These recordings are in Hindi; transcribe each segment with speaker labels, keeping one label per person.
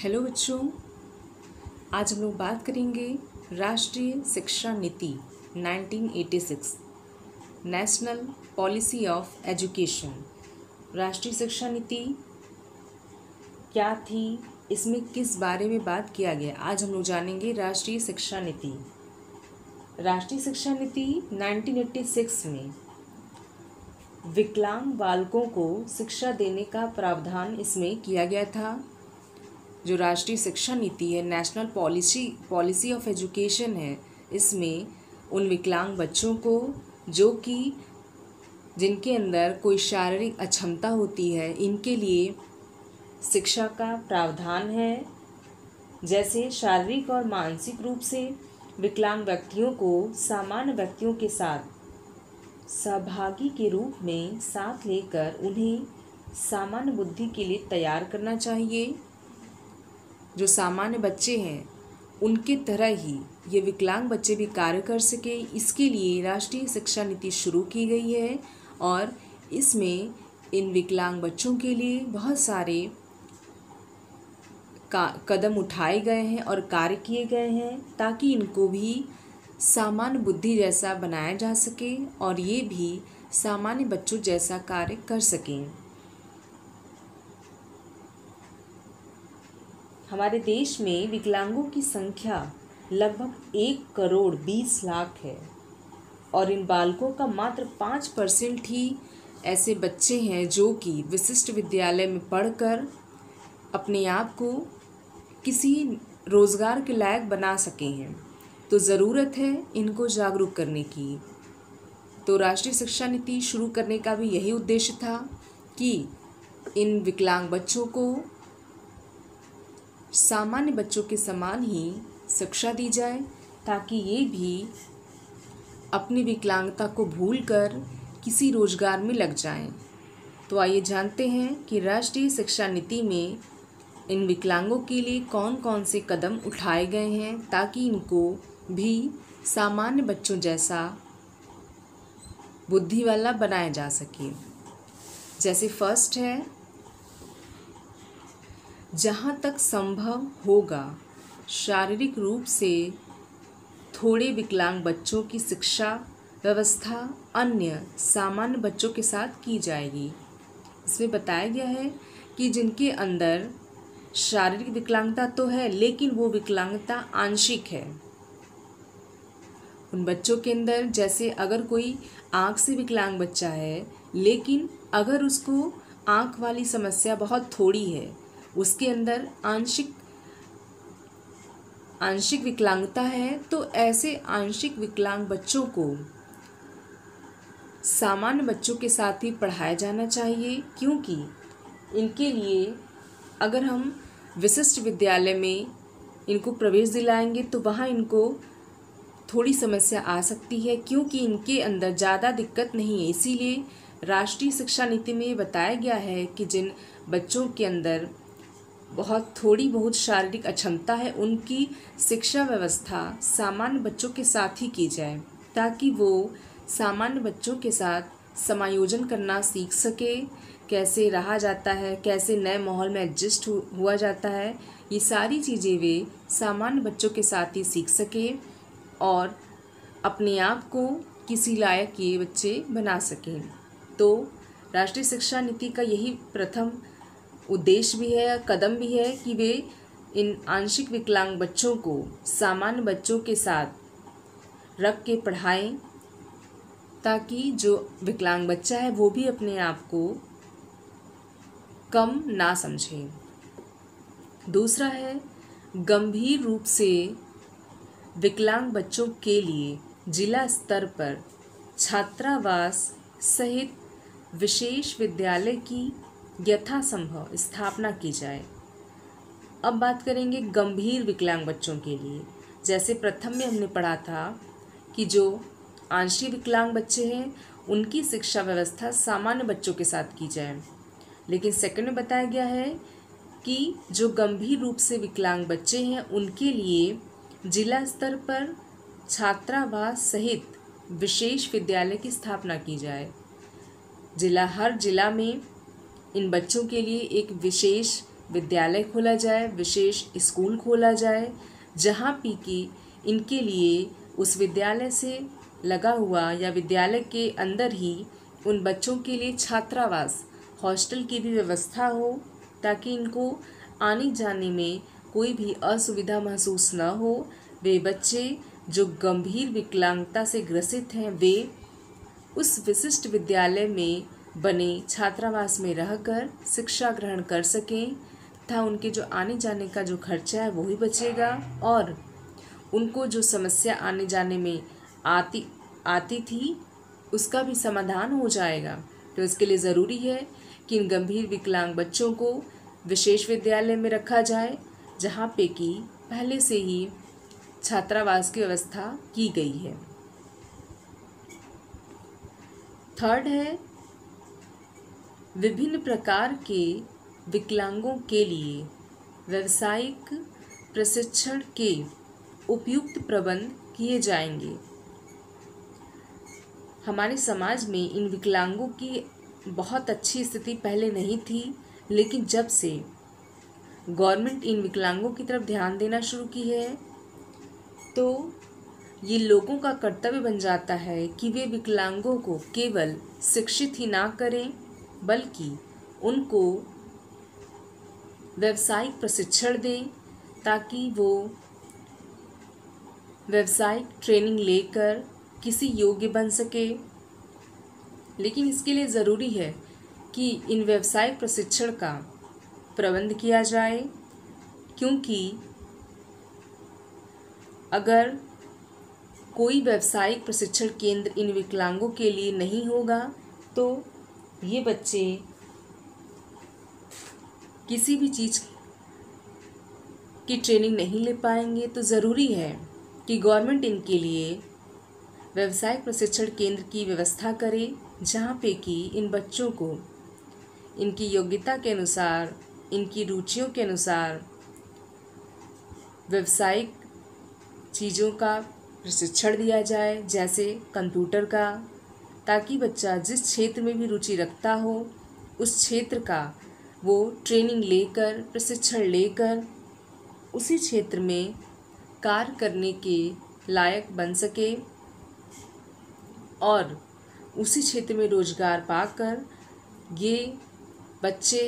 Speaker 1: हेलो बच्चों, आज हम लोग बात करेंगे राष्ट्रीय शिक्षा नीति 1986 नेशनल पॉलिसी ऑफ एजुकेशन। राष्ट्रीय शिक्षा नीति क्या थी, इसमें किस बारे में बात किया गया, आज हम लोग जानेंगे। राष्ट्रीय शिक्षा नीति 1986 में विकलांग बालकों को शिक्षा देने का प्रावधान इसमें किया गया था। जो राष्ट्रीय शिक्षा नीति है, नेशनल पॉलिसी ऑफ एजुकेशन है, इसमें उन विकलांग बच्चों को जिनके अंदर कोई शारीरिक अक्षमता होती है, इनके लिए शिक्षा का प्रावधान है। जैसे शारीरिक और मानसिक रूप से विकलांग व्यक्तियों को सामान्य व्यक्तियों के साथ सहभागी के रूप में साथ लेकर उन्हें सामान्य बुद्धि के लिए तैयार करना चाहिए। जो सामान्य बच्चे हैं उनके तरह ही ये विकलांग बच्चे भी कार्य कर सके, इसके लिए राष्ट्रीय शिक्षा नीति शुरू की गई है। और इसमें इन विकलांग बच्चों के लिए बहुत सारे कदम उठाए गए हैं और कार्य किए गए हैं, ताकि इनको भी सामान्य बुद्धि जैसा बनाया जा सके और ये भी सामान्य बच्चों जैसा कार्य कर सकें। हमारे देश में विकलांगों की संख्या लगभग 1,20,00,000 है और इन बालकों का मात्र 5% ही ऐसे बच्चे हैं जो कि विशिष्ट विद्यालय में पढ़कर अपने आप को किसी रोज़गार के लायक बना सके हैं। तो ज़रूरत है इनको जागरूक करने की। तो राष्ट्रीय शिक्षा नीति शुरू करने का भी यही उद्देश्य था कि इन विकलांग बच्चों को सामान्य बच्चों के समान ही शिक्षा दी जाए, ताकि ये भी अपनी विकलांगता को भूलकर किसी रोजगार में लग जाएं। तो आइए जानते हैं कि राष्ट्रीय शिक्षा नीति में इन विकलांगों के लिए कौन कौन से कदम उठाए गए हैं, ताकि इनको भी सामान्य बच्चों जैसा बुद्धि वाला बनाया जा सके। जैसे फर्स्ट है, जहाँ तक संभव होगा शारीरिक रूप से थोड़े विकलांग बच्चों की शिक्षा व्यवस्था अन्य सामान्य बच्चों के साथ की जाएगी। इसमें बताया गया है कि जिनके अंदर शारीरिक विकलांगता तो है, लेकिन वो विकलांगता आंशिक है। उन बच्चों के अंदर, जैसे अगर कोई आँख से विकलांग बच्चा है, लेकिन अगर उसको आँख वाली समस्या बहुत थोड़ी है, उसके अंदर आंशिक विकलांगता है, तो ऐसे आंशिक विकलांग बच्चों को सामान्य बच्चों के साथ ही पढ़ाया जाना चाहिए। क्योंकि इनके लिए अगर हम विशिष्ट विद्यालय में इनको प्रवेश दिलाएंगे तो वहाँ इनको थोड़ी समस्या आ सकती है, क्योंकि इनके अंदर ज़्यादा दिक्कत नहीं है। इसीलिए राष्ट्रीय शिक्षा नीति में बताया गया है कि जिन बच्चों के अंदर थोड़ी बहुत शारीरिक अक्षमता है, उनकी शिक्षा व्यवस्था सामान्य बच्चों के साथ ही की जाए, ताकि वो सामान्य बच्चों के साथ समायोजन करना सीख सके, कैसे रहा जाता है, कैसे नए माहौल में एडजस्ट हुआ जाता है। ये सारी चीज़ें वे सामान्य बच्चों के साथ ही सीख सके और अपने आप को किसी लायक ये बच्चे बना सकें। तो राष्ट्रीय शिक्षा नीति का यही प्रथम उद्देश्य भी है, कदम भी है, कि वे इन आंशिक विकलांग बच्चों को सामान्य बच्चों के साथ रख के पढ़ाएं, ताकि जो विकलांग बच्चा है वो भी अपने आप को कम ना समझे। दूसरा है, गंभीर रूप से विकलांग बच्चों के लिए जिला स्तर पर छात्रावास सहित विशेष विद्यालय की यथासंभव स्थापना की जाए। अब बात करेंगे गंभीर विकलांग बच्चों के लिए। जैसे प्रथम में हमने पढ़ा था कि जो आंशिक विकलांग बच्चे हैं उनकी शिक्षा व्यवस्था सामान्य बच्चों के साथ की जाए, लेकिन सेकंड में बताया गया है कि जो गंभीर रूप से विकलांग बच्चे हैं उनके लिए जिला स्तर पर छात्रावास सहित विशेष विद्यालय की स्थापना की जाए। हर जिला में इन बच्चों के लिए एक विशेष विद्यालय खोला जाए, विशेष स्कूल खोला जाए, जहाँ पे कि इनके लिए उस विद्यालय से लगा हुआ या विद्यालय के अंदर ही उन बच्चों के लिए छात्रावास, हॉस्टल की भी व्यवस्था हो, ताकि इनको आने जाने में कोई भी असुविधा महसूस न हो। वे बच्चे जो गंभीर विकलांगता से ग्रसित हैं, वे उस विशिष्ट विद्यालय में बने छात्रावास में रहकर शिक्षा ग्रहण कर सकें तथा उनके जो आने जाने का जो खर्चा है वो ही बचेगा और उनको जो समस्या आने जाने में आती थी उसका भी समाधान हो जाएगा। तो इसके लिए ज़रूरी है कि इन गंभीर विकलांग बच्चों को विशेष विद्यालय में रखा जाए, जहाँ पे कि पहले से ही छात्रावास की व्यवस्था की गई है। थर्ड है, विभिन्न प्रकार के विकलांगों के लिए व्यावसायिक प्रशिक्षण के उपयुक्त प्रबंध किए जाएंगे। हमारे समाज में इन विकलांगों की बहुत अच्छी स्थिति पहले नहीं थी, लेकिन जब से गवर्नमेंट इन विकलांगों की तरफ ध्यान देना शुरू की है तो ये लोगों का कर्तव्य बन जाता है कि वे विकलांगों को केवल शिक्षित ही ना करें, बल्कि उनको व्यावसायिक प्रशिक्षण दें ताकि वो व्यावसायिक ट्रेनिंग लेकर किसी योग्य बन सके। लेकिन इसके लिए ज़रूरी है कि इन व्यावसायिक प्रशिक्षण का प्रबंध किया जाए, क्योंकि अगर कोई व्यावसायिक प्रशिक्षण केंद्र इन विकलांगों के लिए नहीं होगा तो ये बच्चे किसी भी चीज़ की ट्रेनिंग नहीं ले पाएंगे। तो ज़रूरी है कि गवर्नमेंट इनके लिए व्यावसायिक प्रशिक्षण केंद्र की व्यवस्था करे, जहाँ पे कि इन बच्चों को इनकी योग्यता के अनुसार, इनकी रुचियों के अनुसार व्यावसायिक चीज़ों का प्रशिक्षण दिया जाए, जैसे कंप्यूटर का, ताकि बच्चा जिस क्षेत्र में भी रुचि रखता हो उस क्षेत्र का वो ट्रेनिंग लेकर, प्रशिक्षण लेकर उसी क्षेत्र में कार्य करने के लायक बन सके और उसी क्षेत्र में रोजगार पाकर ये बच्चे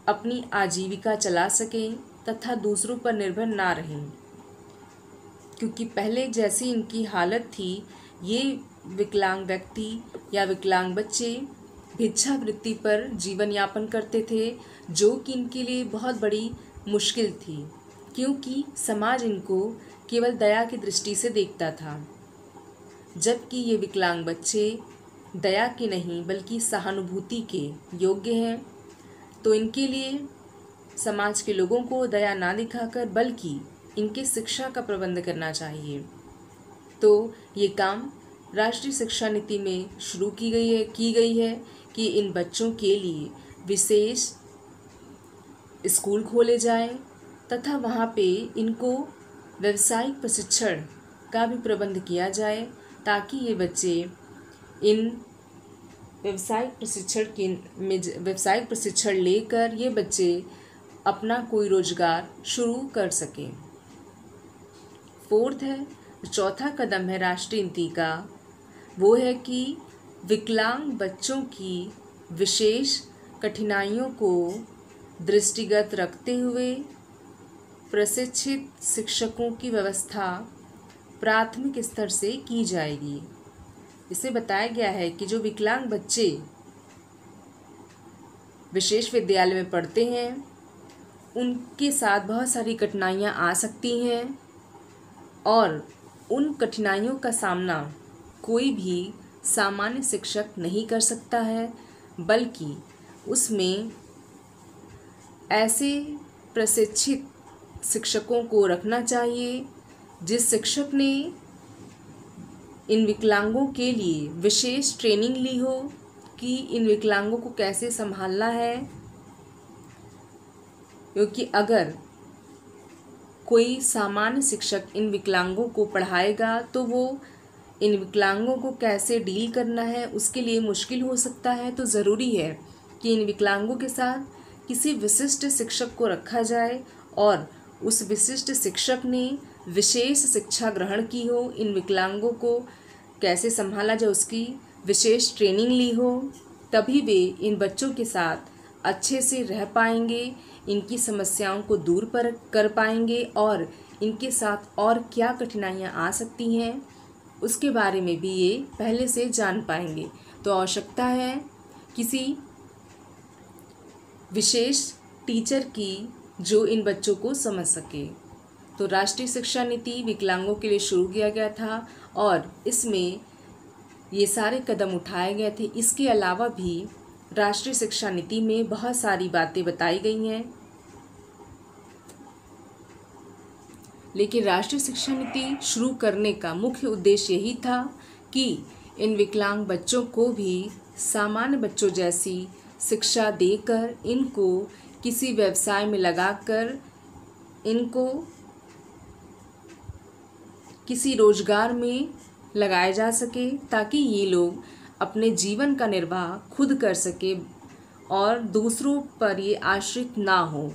Speaker 1: अपनी आजीविका चला सकें तथा दूसरों पर निर्भर ना रहें। क्योंकि पहले जैसी इनकी हालत थी, ये विकलांग व्यक्ति या विकलांग बच्चे भिक्षावृत्ति पर जीवन यापन करते थे, जो कि इनके लिए बहुत बड़ी मुश्किल थी, क्योंकि समाज इनको केवल दया की दृष्टि से देखता था, जबकि ये विकलांग बच्चे दया के नहीं बल्कि सहानुभूति के योग्य हैं। तो इनके लिए समाज के लोगों को दया ना दिखाकर बल्कि इनके शिक्षा का प्रबंध करना चाहिए। तो ये काम राष्ट्रीय शिक्षा नीति में शुरू की गई है कि इन बच्चों के लिए विशेष स्कूल खोले जाएं तथा वहाँ पे इनको व्यावसायिक प्रशिक्षण का भी प्रबंध किया जाए, ताकि ये बच्चे इन व्यावसायिक प्रशिक्षण लेकर ये बच्चे अपना कोई रोजगार शुरू कर सकें। फोर्थ है, चौथा कदम है राष्ट्रीय नीति का, वो है कि विकलांग बच्चों की विशेष कठिनाइयों को दृष्टिगत रखते हुए प्रशिक्षित शिक्षकों की व्यवस्था प्राथमिक स्तर से की जाएगी। इसे बताया गया है कि जो विकलांग बच्चे विशेष विद्यालय में पढ़ते हैं उनके साथ बहुत सारी कठिनाइयाँ आ सकती हैं और उन कठिनाइयों का सामना कोई भी सामान्य शिक्षक नहीं कर सकता है, बल्कि उसमें ऐसे प्रशिक्षित शिक्षकों को रखना चाहिए जिस शिक्षक ने इन विकलांगों के लिए विशेष ट्रेनिंग ली हो कि इन विकलांगों को कैसे संभालना है। क्योंकि अगर कोई सामान्य शिक्षक इन विकलांगों को पढ़ाएगा तो वो इन विकलांगों को कैसे डील करना है उसके लिए मुश्किल हो सकता है। तो ज़रूरी है कि इन विकलांगों के साथ किसी विशिष्ट शिक्षक को रखा जाए और उस विशिष्ट शिक्षक ने विशेष शिक्षा ग्रहण की हो, इन विकलांगों को कैसे संभाला जाए उसकी विशेष ट्रेनिंग ली हो, तभी वे इन बच्चों के साथ अच्छे से रह पाएंगे, इनकी समस्याओं को दूर कर पाएंगे और इनके साथ और क्या कठिनाइयाँ आ सकती हैं उसके बारे में भी ये पहले से जान पाएंगे। तो आवश्यकता है किसी विशेष टीचर की जो इन बच्चों को समझ सके। तो राष्ट्रीय शिक्षा नीति विकलांगों के लिए शुरू किया गया था और इसमें ये सारे कदम उठाए गए थे। इसके अलावा भी राष्ट्रीय शिक्षा नीति में बहुत सारी बातें बताई गई हैं, लेकिन राष्ट्रीय शिक्षा नीति शुरू करने का मुख्य उद्देश्य यही था कि इन विकलांग बच्चों को भी सामान्य बच्चों जैसी शिक्षा देकर इनको किसी व्यवसाय में लगाकर इनको किसी रोजगार में लगाया जा सके, ताकि ये लोग अपने जीवन का निर्वाह खुद कर सके और दूसरों पर ये आश्रित ना हो।